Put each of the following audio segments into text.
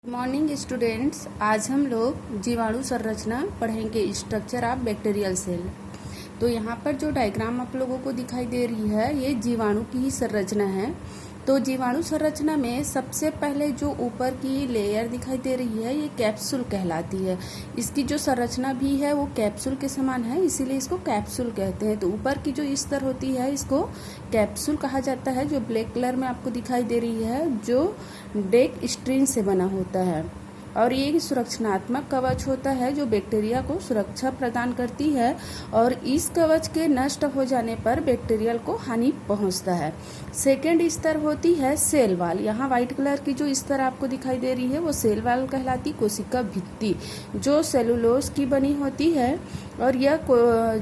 Morning students, आज हम लोग जीवाणु संरचना पढ़ेंगे, स्ट्रक्चर ऑफ बैक्टीरियल सेल। तो यहाँ पर जो डायग्राम आप लोगों को दिखाई दे रही है, ये जीवाणु की ही संरचना है। तो जीवाणु संरचना में सबसे पहले जो ऊपर की लेयर दिखाई दे रही है, ये कैप्सूल कहलाती है। इसकी जो संरचना भी है वो कैप्सूल के समान है, इसीलिए इसको कैप्सूल कहते हैं। तो ऊपर की जो स्तर होती है इसको कैप्सूल कहा जाता है, जो ब्लैक कलर में आपको दिखाई दे रही है, जो डेक स्ट्रिंग से बना होता है। और ये सुरक्षात्मक कवच होता है जो बैक्टीरिया को सुरक्षा प्रदान करती है, और इस कवच के नष्ट हो जाने पर बैक्टीरियल को हानि पहुंचता है। सेकेंड स्तर होती है सेल वाल। यहाँ व्हाइट कलर की जो स्तर आपको दिखाई दे रही है वो सेल वाल कहलाती, कोशिका भित्ति, जो सेलुलोज की बनी होती है। और यह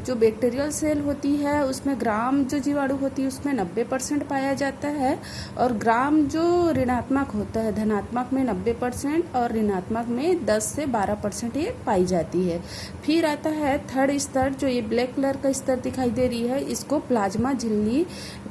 जो बैक्टीरियल सेल होती है उसमें ग्राम जो जीवाणु होती है उसमें 90% पाया जाता है, और ग्राम जो ऋणात्मक होता है, धनात्मक में 90% और ऋणात्मक में 10 से 12% ये पाई जाती है। फिर आता है थर्ड स्तर, जो ये ब्लैक कलर का स्तर दिखाई दे रही है, इसको प्लाज्मा झिल्ली,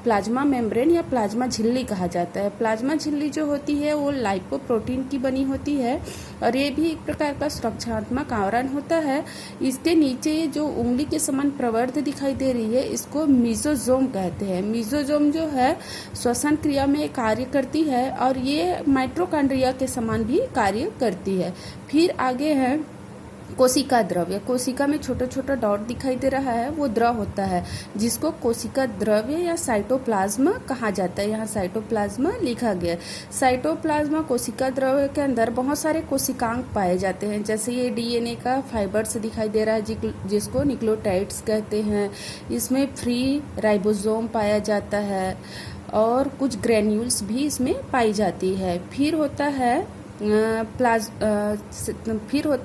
प्लाज्मा मेम्ब्रेन या प्लाज्मा झिल्ली कहा जाता है। प्लाज्मा झिल्ली जो होती है वो लाइपोप्रोटीन की बनी होती है, और ये भी एक प्रकार का सुरक्षात्मक आवरण होता है। इसके नीचे जो उंगली के समान प्रवर्ध दिखाई दे रही है, इसको मीजोजोम कहते हैं। मीजोजोम जो है श्वसन क्रिया में कार्य करती है, और ये माइटोकॉन्ड्रिया के समान भी कार्य करती है। फिर आगे है कोशिका द्रव्य। कोशिका में छोटा छोटा डॉट दिखाई दे रहा है, वो द्रव होता है जिसको कोशिका द्रव्य या साइटोप्लाज्म कहा जाता है। यहाँ साइटोप्लाज्म लिखा गया है। साइटोप्लाज्म कोशिका द्रव्य के अंदर बहुत सारे कोशिकांग पाए जाते हैं, जैसे ये डीएनए का फाइबर्स दिखाई दे रहा है जिसको न्यूक्लियोटाइड्स कहते हैं। इसमें फ्री राइबोसोम पाया जाता है, और कुछ ग्रेन्यूल्स भी इसमें पाई जाती है। फिर होता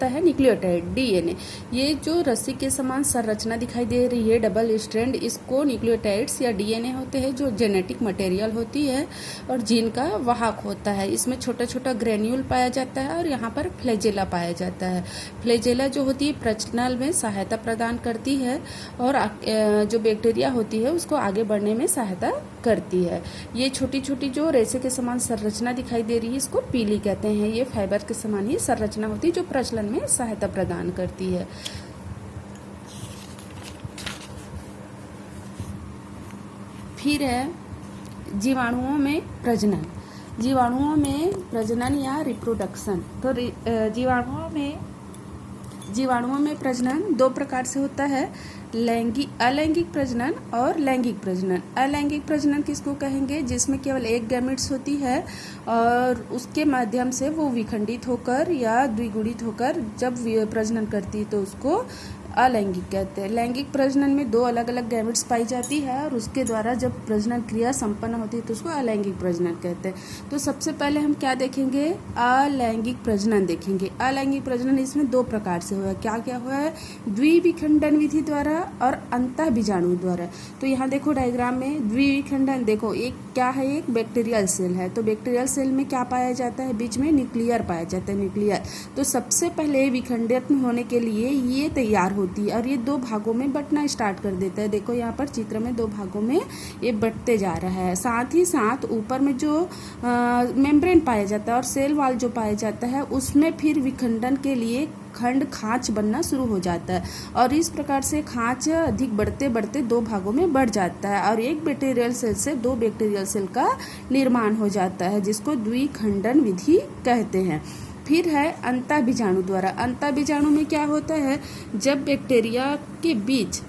है न्यूक्लियोटाइड, डीएनए। ये जो रस्सी के समान संरचना दिखाई दे रही है, डबल स्ट्रैंड, इसको न्यूक्लियोटाइड्स या डीएनए होते हैं, जो जेनेटिक मटेरियल होती है और जीन का वाहक होता है। इसमें छोटा छोटा ग्रेन्यूल पाया जाता है, और यहाँ पर फ्लैजेला पाया जाता है। फ्लैजेला जो होती है प्रजनन में सहायता प्रदान करती है, और जो बैक्टीरिया होती है उसको आगे बढ़ने में सहायता करती है। ये छोटी छोटी जो रेशे के समान संरचना दिखाई दे रही है, इसको पीली कहते हैं। ये फाइबर के समान ही संरचना होती है जो प्रजनन में सहायता प्रदान करती है। फिर है जीवाणुओं में प्रजनन। जीवाणुओं में प्रजनन या रिप्रोडक्शन। तो जीवाणुओं में प्रजनन दो प्रकार से होता है, अलैंगिक प्रजनन और लैंगिक प्रजनन। अलैंगिक प्रजनन किसको कहेंगे? जिसमें केवल एक गैमेट्स होती है, और उसके माध्यम से वो विखंडित होकर या द्विगुणित होकर जब प्रजनन करती है तो उसको अलैंगिक कहते हैं। लैंगिक प्रजनन में दो अलग अलग गैमेट्स पाई जाती है, और उसके द्वारा जब प्रजनन क्रिया संपन्न होती है तो उसको अलैंगिक प्रजनन कहते हैं। तो सबसे पहले हम क्या देखेंगे? अलैंगिक प्रजनन देखेंगे। अलैंगिक प्रजनन इसमें दो प्रकार से हुआ है। क्या क्या हुआ है? द्विविखंडन विधि द्वारा और अंतः बीजाणु द्वारा। तो यहाँ देखो डायग्राम में द्विविखंडन देखो, एक क्या है? एक बैक्टीरियल सेल है। तो बैक्टीरियल सेल में क्या पाया जाता है? बीच में न्यूक्लियर पाया जाता है, न्यूक्लियर। तो सबसे पहले विखंडित होने के लिए ये तैयार होती है, और ये दो भागों में बंटना स्टार्ट कर देता है। देखो यहाँ पर चित्र में दो भागों में ये बंटते जा रहा है। साथ ही साथ ऊपर में जो मेम्ब्रेन पाया जाता है और सेल वाल जो पाया जाता है, उसमें फिर विखंडन के लिए खंड खांच बनना शुरू हो जाता है, और इस प्रकार से खांच अधिक बढ़ते बढ़ते दो भागों में बढ़ जाता है, और एक बैक्टीरियल सेल से दो बैक्टीरियल सेल का निर्माण हो जाता है, जिसको द्विखंडन विधि कहते हैं। फिर है अंतः बीजाणु द्वारा। अंतः बीजाणु में क्या होता है? जब बैक्टीरिया के बीच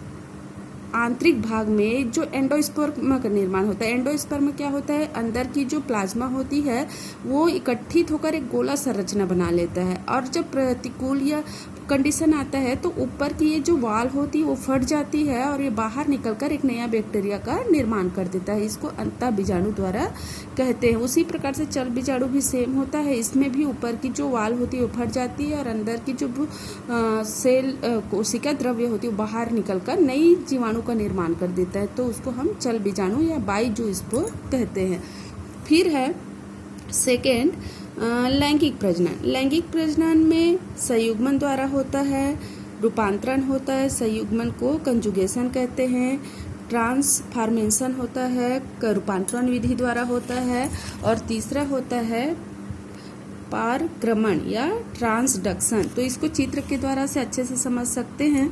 आंतरिक भाग में जो एंडोस्पर्म का निर्माण होता है। एंडोस्पर्म में क्या होता है? अंदर की जो प्लाज्मा होती है वो इकट्ठित होकर एक गोला संरचना बना लेता है, और जब प्रतिकूल या कंडीशन आता है तो ऊपर की ये जो वाल होती है वो फट जाती है, और ये बाहर निकलकर एक नया बैक्टीरिया का निर्माण कर देता है। इसको अंतः बीजाणु द्वारा कहते हैं। उसी प्रकार से चल बीजाणु भी सेम होता है। इसमें भी ऊपर की जो वाल होती है वो फट जाती है, और अंदर की जो सेल कोशिका द्रव्य होती है वो बाहर निकलकर नई जीवाणु का निर्माण कर देता है। तो उसको हम चल बीजाणु या बाइजोस्पोर कहते हैं। फिर है सेकेंड लैंगिक प्रजनन। लैंगिक प्रजनन में संयुग्मन द्वारा होता है, रूपांतरण होता है। संयुग्मन को कंजुगेशन कहते हैं। ट्रांसफॉर्मेशन होता है, रूपांतरण विधि द्वारा होता है। और तीसरा होता है पारक्रमण या ट्रांसडक्शन। तो इसको चित्र के द्वारा से अच्छे से समझ सकते हैं।